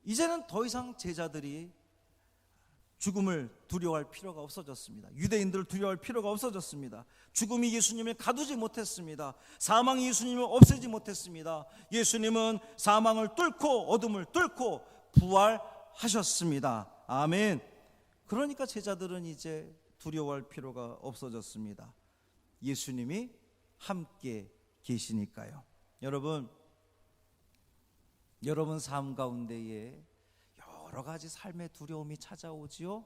Speaker 3: 이제는 더 이상 제자들이 죽음을 두려워할 필요가 없어졌습니다. 유대인들을 두려워할 필요가 없어졌습니다. 죽음이 예수님을 가두지 못했습니다. 사망이 예수님을 없애지 못했습니다. 예수님은 사망을 뚫고 어둠을 뚫고 부활하셨습니다. 아멘. 그러니까 제자들은 이제 두려워할 필요가 없어졌습니다. 예수님이 함께 계시니까요. 여러분 삶 가운데에 여러 가지 삶의 두려움이 찾아오지요.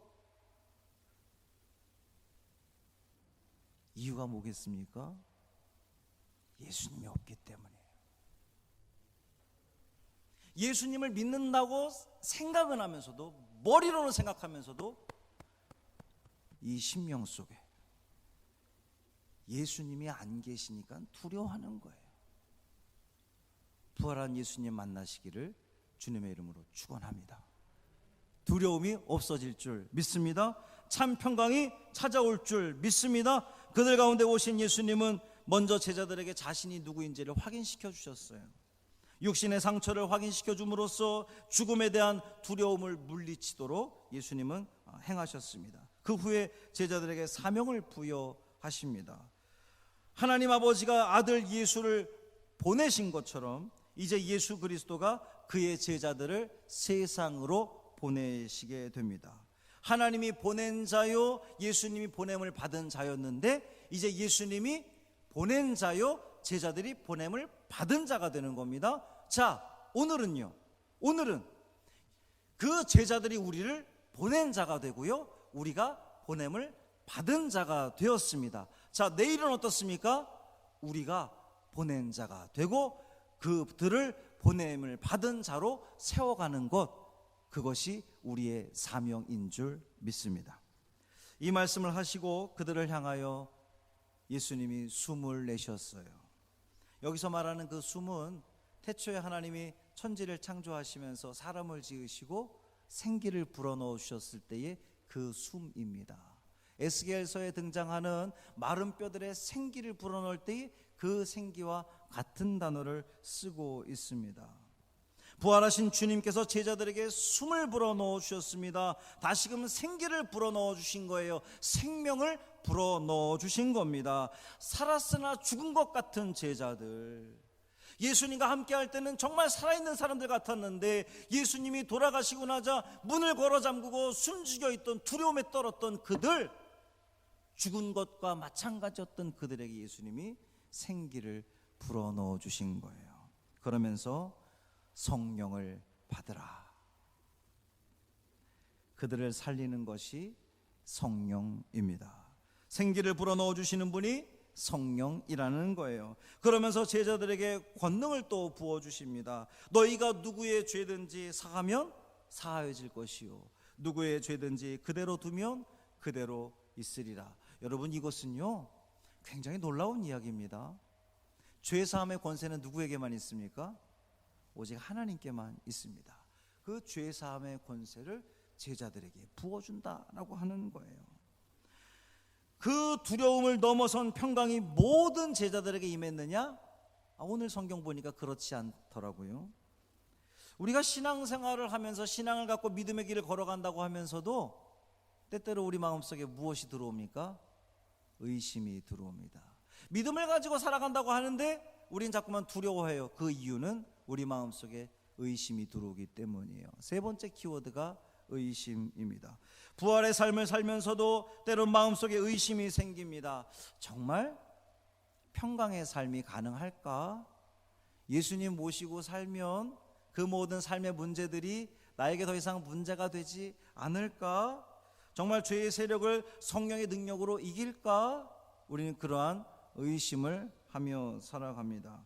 Speaker 3: 이유가 뭐겠습니까? 예수님이 없기 때문이에요. 예수님을 믿는다고 생각은 하면서도, 머리로는 생각하면서도 이 심령 속에 예수님이 안 계시니까 두려워하는 거예요. 부활한 예수님 만나시기를 주님의 이름으로 축원합니다. 두려움이 없어질 줄 믿습니다. 참 평강이 찾아올 줄 믿습니다. 그들 가운데 오신 예수님은 먼저 제자들에게 자신이 누구인지를 확인시켜 주셨어요. 육신의 상처를 확인시켜 줌으로써 죽음에 대한 두려움을 물리치도록 예수님은 행하셨습니다. 그 후에 제자들에게 사명을 부여하십니다. 하나님 아버지가 아들 예수를 보내신 것처럼 이제 예수 그리스도가 그의 제자들을 세상으로 보내시게 됩니다. 하나님이 보낸 자요, 예수님이 보냄을 받은 자였는데 이제 예수님이 보낸 자요, 제자들이 보냄을 받은 자가 되는 겁니다. 자, 오늘은요, 오늘은 그 제자들이 우리를 보낸 자가 되고요, 우리가 보냄을 받은 자가 되었습니다. 자, 내일은 어떻습니까? 우리가 보낸 자가 되고 그들을 보냄을 받은 자로 세워가는 것, 그것이 우리의 사명인 줄 믿습니다. 이 말씀을 하시고 그들을 향하여 예수님이 숨을 내셨어요. 여기서 말하는 그 숨은 태초에 하나님이 천지를 창조하시면서 사람을 지으시고 생기를 불어넣어 주셨을 때의 그 숨입니다. 에스겔서에 등장하는 마른 뼈들의 생기를 불어넣을 때의 그 생기와 같은 단어를 쓰고 있습니다. 부활하신 주님께서 제자들에게 숨을 불어넣어 주셨습니다. 다시금 생기를 불어넣어 주신 거예요. 생명을 불어넣어 주신 겁니다. 살았으나 죽은 것 같은 제자들, 예수님과 함께 할 때는 정말 살아있는 사람들 같았는데 예수님이 돌아가시고 나자 문을 걸어 잠그고 숨죽여 있던, 두려움에 떨었던 그들, 죽은 것과 마찬가지였던 그들에게 예수님이 생기를 불어넣어 주신 거예요. 그러면서 성령을 받으라. 그들을 살리는 것이 성령입니다. 생기를 불어넣어 주시는 분이 성령이라는 거예요. 그러면서 제자들에게 권능을 또 부어주십니다. 너희가 누구의 죄든지 사하면 사하여질 것이요, 누구의 죄든지 그대로 두면 그대로 있으리라. 여러분, 이것은요 굉장히 놀라운 이야기입니다. 죄사함의 권세는 누구에게만 있습니까? 오직 하나님께만 있습니다. 그 죄사함의 권세를 제자들에게 부어준다라고 하는 거예요. 그 두려움을 넘어선 평강이 모든 제자들에게 임했느냐? 오늘 성경 보니까 그렇지 않더라고요. 우리가 신앙생활을 하면서 신앙을 갖고 믿음의 길을 걸어간다고 하면서도 때때로 우리 마음속에 무엇이 들어옵니까? 의심이 들어옵니다. 믿음을 가지고 살아간다고 하는데 우린 자꾸만 두려워해요. 그 이유는 우리 마음속에 의심이 들어오기 때문이에요. 세 번째 키워드가 의심입니다. 부활의 삶을 살면서도 때론 마음속에 의심이 생깁니다. 정말 평강의 삶이 가능할까? 예수님 모시고 살면 그 모든 삶의 문제들이 나에게 더 이상 문제가 되지 않을까? 정말 죄의 세력을 성령의 능력으로 이길까? 우리는 그러한 의심을 하며 살아갑니다.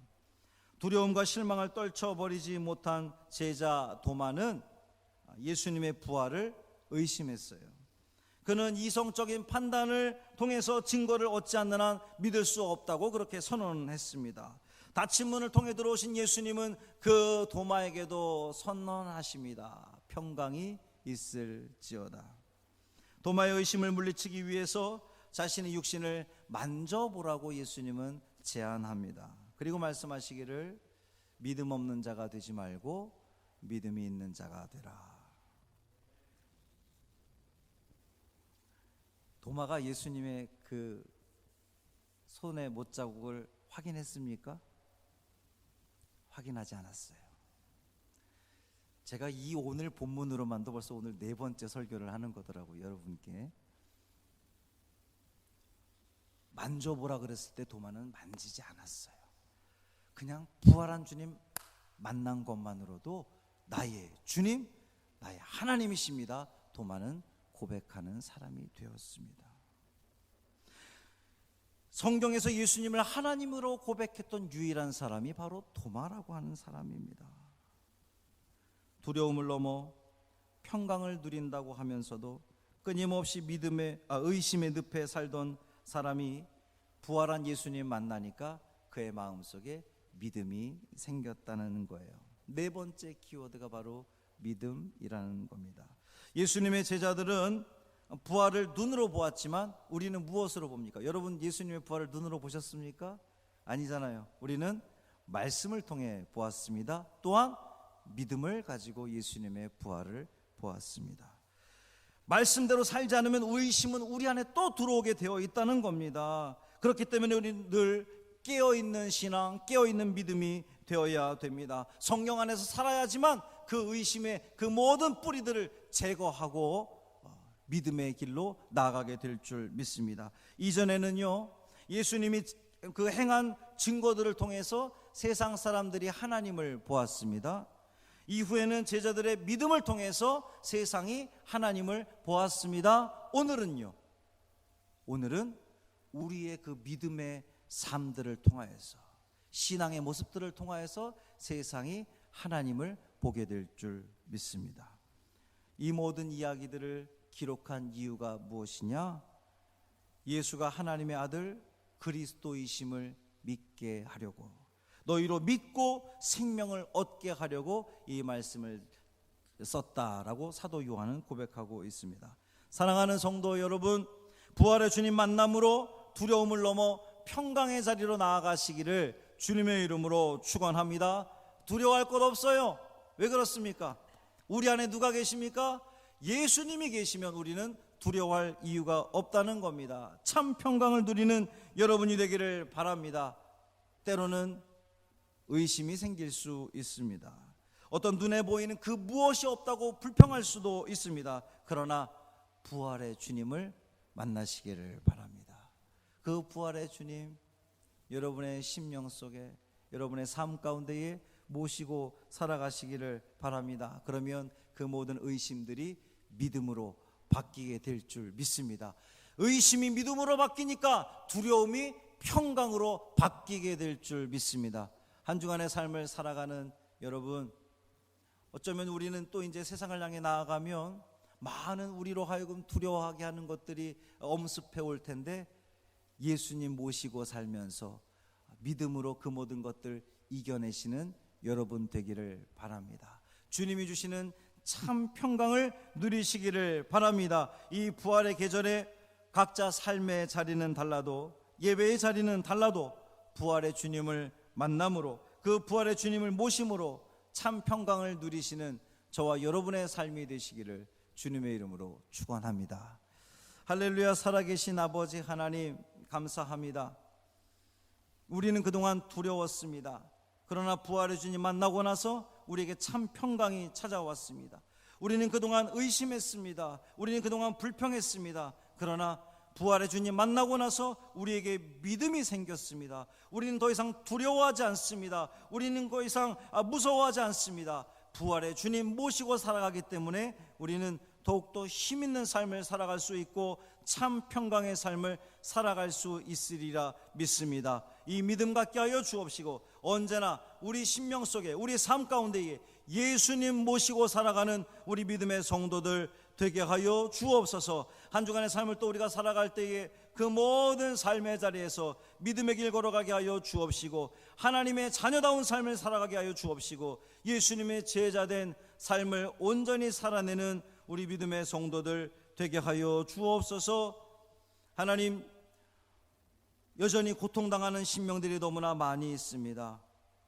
Speaker 3: 두려움과 실망을 떨쳐버리지 못한 제자 도마는 예수님의 부활을 의심했어요. 그는 이성적인 판단을 통해서 증거를 얻지 않는 한 믿을 수 없다고 그렇게 선언했습니다. 닫힌 문을 통해 들어오신 예수님은 그 도마에게도 선언하십니다. 평강이 있을지어다. 도마의 의심을 물리치기 위해서 자신의 육신을 만져보라고 예수님은 제안합니다. 그리고 말씀하시기를 믿음 없는 자가 되지 말고 믿음이 있는 자가 되라. 도마가 예수님의 그 손의 못자국을 확인했습니까? 확인하지 않았어요. 제가 이 오늘 본문으로만도 벌써 오늘 4번째 설교를 하는 거더라고요. 여러분께 만져보라 그랬을 때 도마는 만지지 않았어요. 그냥 부활한 주님 만난 것만으로도 나의 주님, 나의 하나님이십니다. 도마는 고백하는 사람이 되었습니다. 성경에서 예수님을 하나님으로 고백했던 유일한 사람이 바로 도마라고 하는 사람입니다. 두려움을 넘어 평강을 누린다고 하면서도 끊임없이 의심의 늪에 살던 사람이 부활한 예수님 만나니까 그의 마음속에 믿음이 생겼다는 거예요. 네 번째 키워드가 바로 믿음이라는 겁니다. 예수님의 제자들은 부활을 눈으로 보았지만 우리는 무엇으로 봅니까? 여러분, 예수님의 부활을 눈으로 보셨습니까? 아니잖아요. 우리는 말씀을 통해 보았습니다. 또한 믿음을 가지고 예수님의 부활을 보았습니다. 말씀대로 살지 않으면 의심은 우리 안에 또 들어오게 되어 있다는 겁니다. 그렇기 때문에 우리는 늘 깨어있는 신앙, 깨어있는 믿음이 되어야 됩니다. 성령 안에서 살아야지만 그 의심의 그 모든 뿌리들을 제거하고 믿음의 길로 나아가게 될 줄 믿습니다. 이전에는요, 예수님이 그 행한 증거들을 통해서 세상 사람들이 하나님을 보았습니다. 이후에는 제자들의 믿음을 통해서 세상이 하나님을 보았습니다. 오늘은 우리의 그 믿음의 삶들을 통하여서, 신앙의 모습들을 통하여서 세상이 하나님을 보게 될 줄 믿습니다. 이 모든 이야기들을 기록한 이유가 무엇이냐? 예수가 하나님의 아들 그리스도이심을 믿게 하려고, 너희로 믿고 생명을 얻게 하려고 이 말씀을 썼다라고 사도 요한은 고백하고 있습니다. 사랑하는 성도 여러분, 부활의 주님 만남으로 두려움을 넘어 평강의 자리로 나아가시기를 주님의 이름으로 축원합니다. 두려워할 것 없어요. 왜 그렇습니까? 우리 안에 누가 계십니까? 예수님이 계시면 우리는 두려워할 이유가 없다는 겁니다. 참 평강을 누리는 여러분이 되기를 바랍니다. 때로는 의심이 생길 수 있습니다. 어떤 눈에 보이는 그 무엇이 없다고 불평할 수도 있습니다. 그러나 부활의 주님을 만나시기를 바랍니다. 그 부활의 주님, 여러분의 심령 속에, 여러분의 삶 가운데에 모시고 살아가시기를 바랍니다. 그러면 그 모든 의심들이 믿음으로 바뀌게 될 줄 믿습니다. 의심이 믿음으로 바뀌니까 두려움이 평강으로 바뀌게 될 줄 믿습니다. 한 주간의 삶을 살아가는 여러분, 어쩌면 우리는 또 이제 세상을 향해 나아가면 많은 우리로 하여금 두려워하게 하는 것들이 엄습해 올 텐데, 예수님 모시고 살면서 믿음으로 그 모든 것들 이겨내시는 여러분 되기를 바랍니다. 주님이 주시는 참 평강을 누리시기를 바랍니다. 이 부활의 계절에 각자 삶의 자리는 달라도, 예배의 자리는 달라도 부활의 주님을 만남으로, 그 부활의 주님을 모심으로 참 평강을 누리시는 저와 여러분의 삶이 되시기를 주님의 이름으로 축원합니다. 할렐루야. 살아계신 아버지 하나님, 감사합니다. 우리는 그동안 두려웠습니다. 그러나 부활의 주님 만나고 나서 우리에게 참 평강이 찾아왔습니다. 우리는 그동안 의심했습니다. 우리는 그동안 불평했습니다. 그러나 부활의 주님 만나고 나서 우리에게 믿음이 생겼습니다. 우리는 더 이상 두려워하지 않습니다. 우리는 더 이상 무서워하지 않습니다. 부활의 주님 모시고 살아가기 때문에 우리는 더욱더 힘있는 삶을 살아갈 수 있고 참 평강의 삶을 살아갈 수 있으리라 믿습니다. 이 믿음 갖게 하여 주옵시고, 언제나 우리 심령 속에, 우리 삶 가운데에 예수님 모시고 살아가는 우리 믿음의 성도들 되게 하여 주옵소서. 한 주간의 삶을 또 우리가 살아갈 때에 그 모든 삶의 자리에서 믿음의 길 걸어가게 하여 주옵시고, 하나님의 자녀다운 삶을 살아가게 하여 주옵시고, 예수님의 제자된 삶을 온전히 살아내는 우리 믿음의 성도들 되게 하여 주옵소서. 하나님, 여전히 고통당하는 신명들이 너무나 많이 있습니다.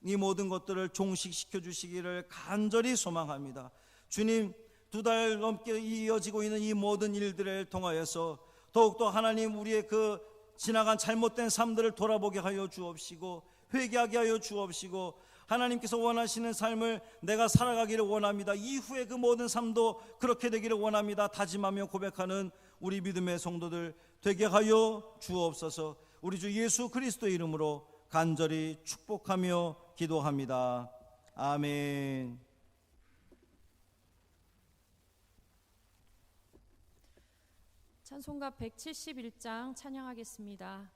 Speaker 3: 이 모든 것들을 종식시켜 주시기를 간절히 소망합니다. 주님, 2달 넘게 이어지고 있는 이 모든 일들을 통하여서 더욱더 하나님, 우리의 그 지나간 잘못된 삶들을 돌아보게 하여 주옵시고, 회개하게 하여 주옵시고, 하나님께서 원하시는 삶을 내가 살아가기를 원합니다. 이후에 그 모든 삶도 그렇게 되기를 원합니다. 다짐하며 고백하는 우리 믿음의 성도들 되게 하여 주옵소서. 우리 주 예수 그리스도의 이름으로 간절히 축복하며 기도합니다. 아멘.
Speaker 1: 찬송가 171장 찬양하겠습니다.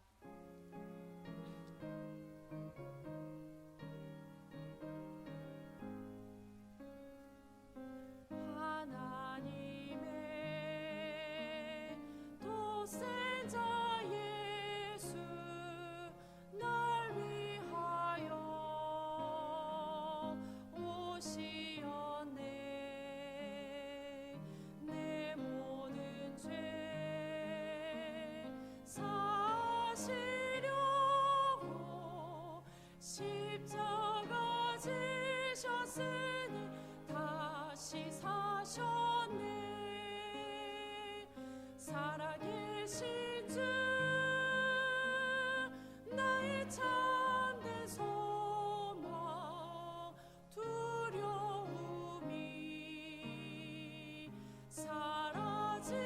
Speaker 1: 죽었으니 다시 사셨네. 살아계신 주 나의 참된 소망, 두려움이 사라지네.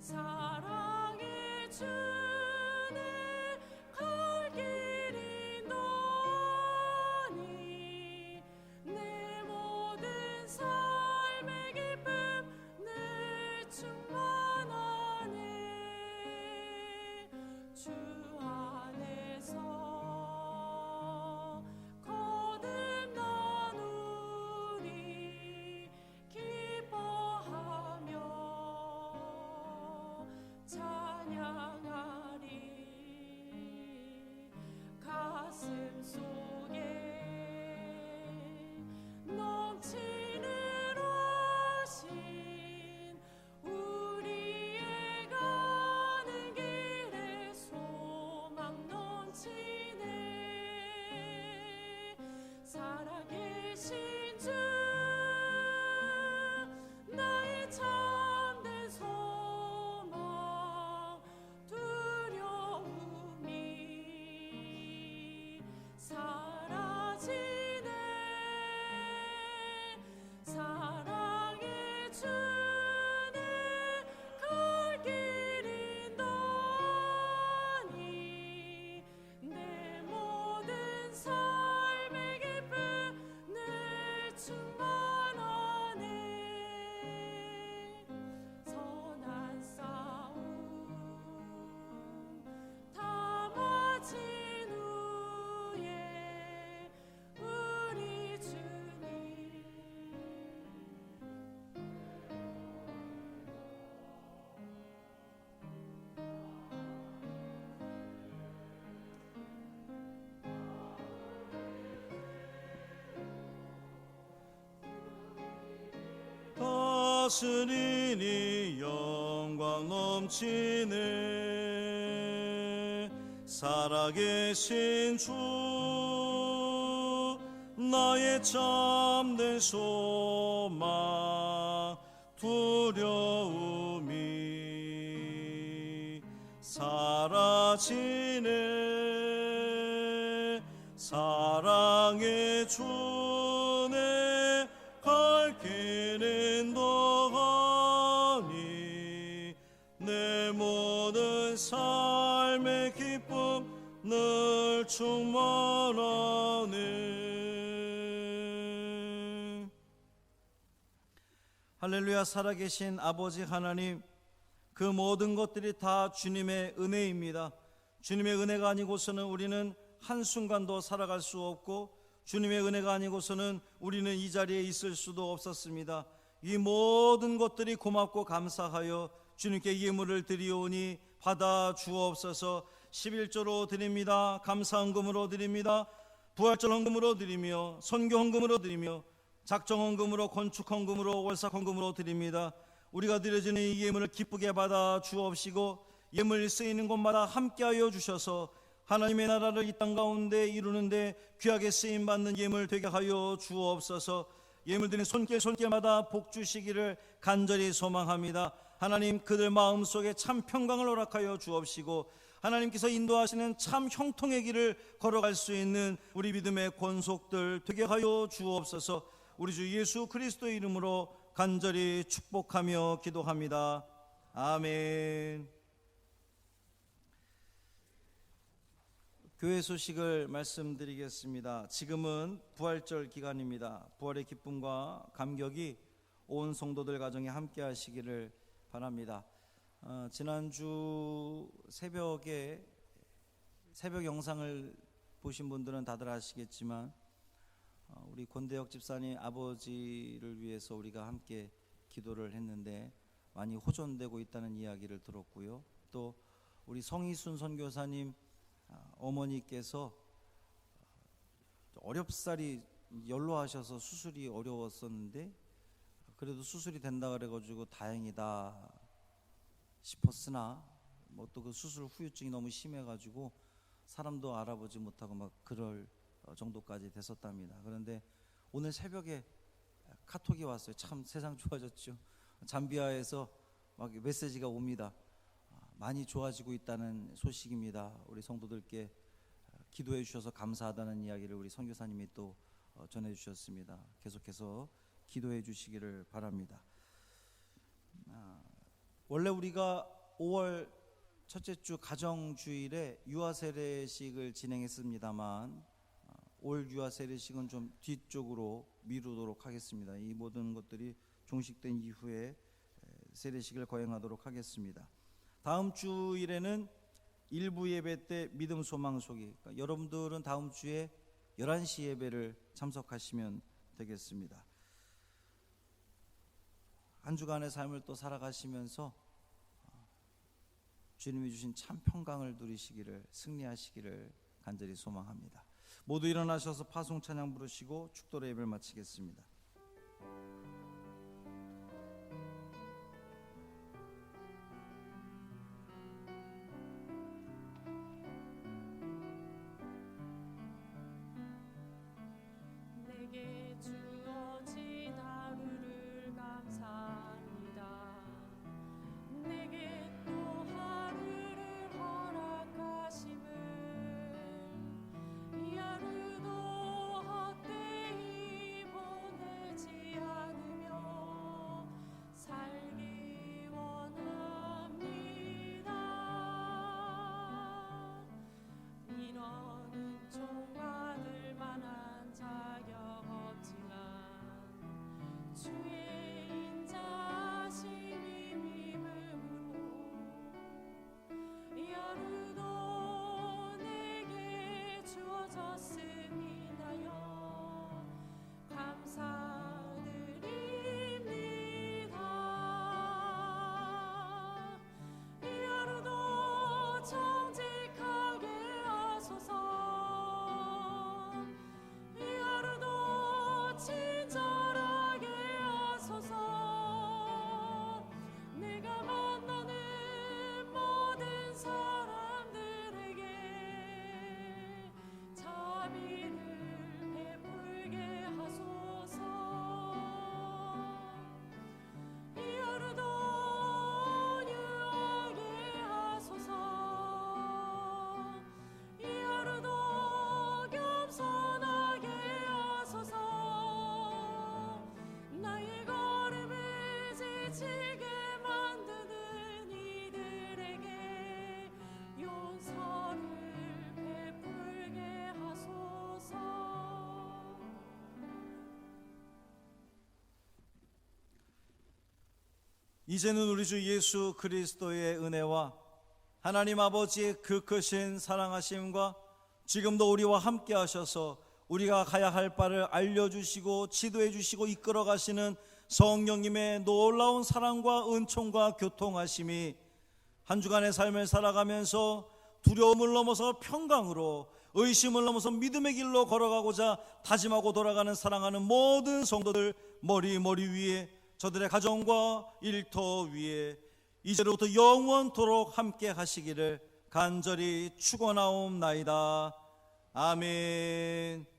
Speaker 1: 사랑의 주네 갈 길이 너니 내 모든 삶의 기쁨 늘 충만하네. 주 안에서 거듭난 우리 기뻐하며 찬양하리. 가슴 속에 넘치는 오신 우리의 가는 길에 소망 넘치네. 살아계신 주 나의 참된 소망, 두려움이 사라지네. 사랑의 주네 갈 길이 너니 내 모든 삶의 기쁨 늘 충만하네. 선한 싸움 다 마친 후에 우리 주님
Speaker 3: 다스리니 영광 넘치네. 살아계신 주 나의 참된 소망, 두려움이 사라지네. 사랑의 주네 갈 길은 너하니 내 모든 삶의 기쁨 늘 충만하네. 할렐루야. 살아계신 아버지 하나님, 그 모든 것들이 다 주님의 은혜입니다. 주님의 은혜가 아니고서는 우리는 한순간도 살아갈 수 없고, 주님의 은혜가 아니고서는 우리는 이 자리에 있을 수도 없었습니다. 이 모든 것들이 고맙고 감사하여 주님께 예물을 드리오니 받아 주옵소서. 11조로 드립니다. 감사 헌금으로 드립니다. 부활절 헌금으로 드리며, 선교 헌금으로 드리며, 작정 헌금으로, 건축 헌금으로, 월삭 헌금으로 드립니다. 우리가 드려지는 이 예물을 기쁘게 받아 주옵시고, 예물 쓰이는 곳마다 함께하여 주셔서 하나님의 나라를 이 땅 가운데 이루는데 귀하게 쓰임받는 예물 되게 하여 주옵소서. 예물 드린 손길마다 복 주시기를 간절히 소망합니다. 하나님, 그들 마음속에 참 평강을 허락하여 주옵시고, 하나님께서 인도하시는 참 형통의 길을 걸어갈 수 있는 우리 믿음의 권속들 되게 하여 주옵소서. 우리 주 예수 그리스도의 이름으로 간절히 축복하며 기도합니다. 아멘. 교회 소식을 말씀드리겠습니다. 지금은 부활절 기간입니다. 부활의 기쁨과 감격이 온 성도들 가정에 함께 하시기를 바랍니다. 지난주 새벽 영상을 보신 분들은 다들 아시겠지만, 우리 권대혁 집사님 아버지를 위해서 우리가 함께 기도를 했는데 많이 호전되고 있다는 이야기를 들었고요. 또 우리 성희순 선교사님 어머니께서 어렵사리 연로하셔서 수술이 어려웠었는데 그래도 수술이 된다 그래가지고 다행이다 싶었으나 뭐 또 그 수술 후유증이 너무 심해가지고 사람도 알아보지 못하고 막 그럴 정도까지 됐었답니다. 그런데 오늘 새벽에 카톡이 왔어요. 참 세상 좋아졌죠. 잠비아에서 막 메시지가 옵니다. 많이 좋아지고 있다는 소식입니다. 우리 성도들께 기도해 주셔서 감사하다는 이야기를 우리 선교사님이 또 전해 주셨습니다. 계속해서 기도해 주시기를 바랍니다. 원래 우리가 5월 첫째 주 가정주일에 유아세례식을 진행했습니다만 올 유아세례식은 좀 뒤쪽으로 미루도록 하겠습니다. 이 모든 것들이 종식된 이후에 세례식을 거행하도록 하겠습니다. 다음 주일에는 일부 예배 때 믿음 소망 소개, 그러니까 여러분들은 다음 주에 11시 예배를 참석하시면 되겠습니다. 한 주간의 삶을 또 살아가시면서 주님이 주신 참 평강을 누리시기를, 승리하시기를 간절히 소망합니다. 모두 일어나셔서 파송 찬양 부르시고 축도로 예배를 마치겠습니다.
Speaker 1: 내게 주어진 하루를 감사합니다. 내게 또 하루를 허락하심을, 이 하루도 헛되이 보내지 않으며 살기 원합니다. 인원은 총받을 만한 자격 없지만 주의 인자심이 믿음으로 이 하루도 내게 주어졌음이나요 감사드립니다. 이 하루도 정직하게 하소서. 이 하루도 친절하게 하소서. 내가 만나는 모든 사람들에게 자비를 베풀게 하소서. 이 하루도 유하게 하소서. 이 하루도 겸손하게 하소서. 나의 걸음을 지치게 만드는 이들에게 용서를 베풀게 하소서.
Speaker 3: 이제는 우리 주 예수 그리스도의 은혜와 하나님 아버지의 그 크신 사랑하심과 지금도 우리와 함께 하셔서 우리가 가야 할 바를 알려주시고 지도해 주시고 이끌어 가시는 성령님의 놀라운 사랑과 은총과 교통하심이 한 주간의 삶을 살아가면서 두려움을 넘어서 평강으로, 의심을 넘어서 믿음의 길로 걸어가고자 다짐하고 돌아가는 사랑하는 모든 성도들 머리 위에, 저들의 가정과 일터 위에 이제로부터 영원토록 함께 하시기를 간절히 축원하옵나이다. 아멘.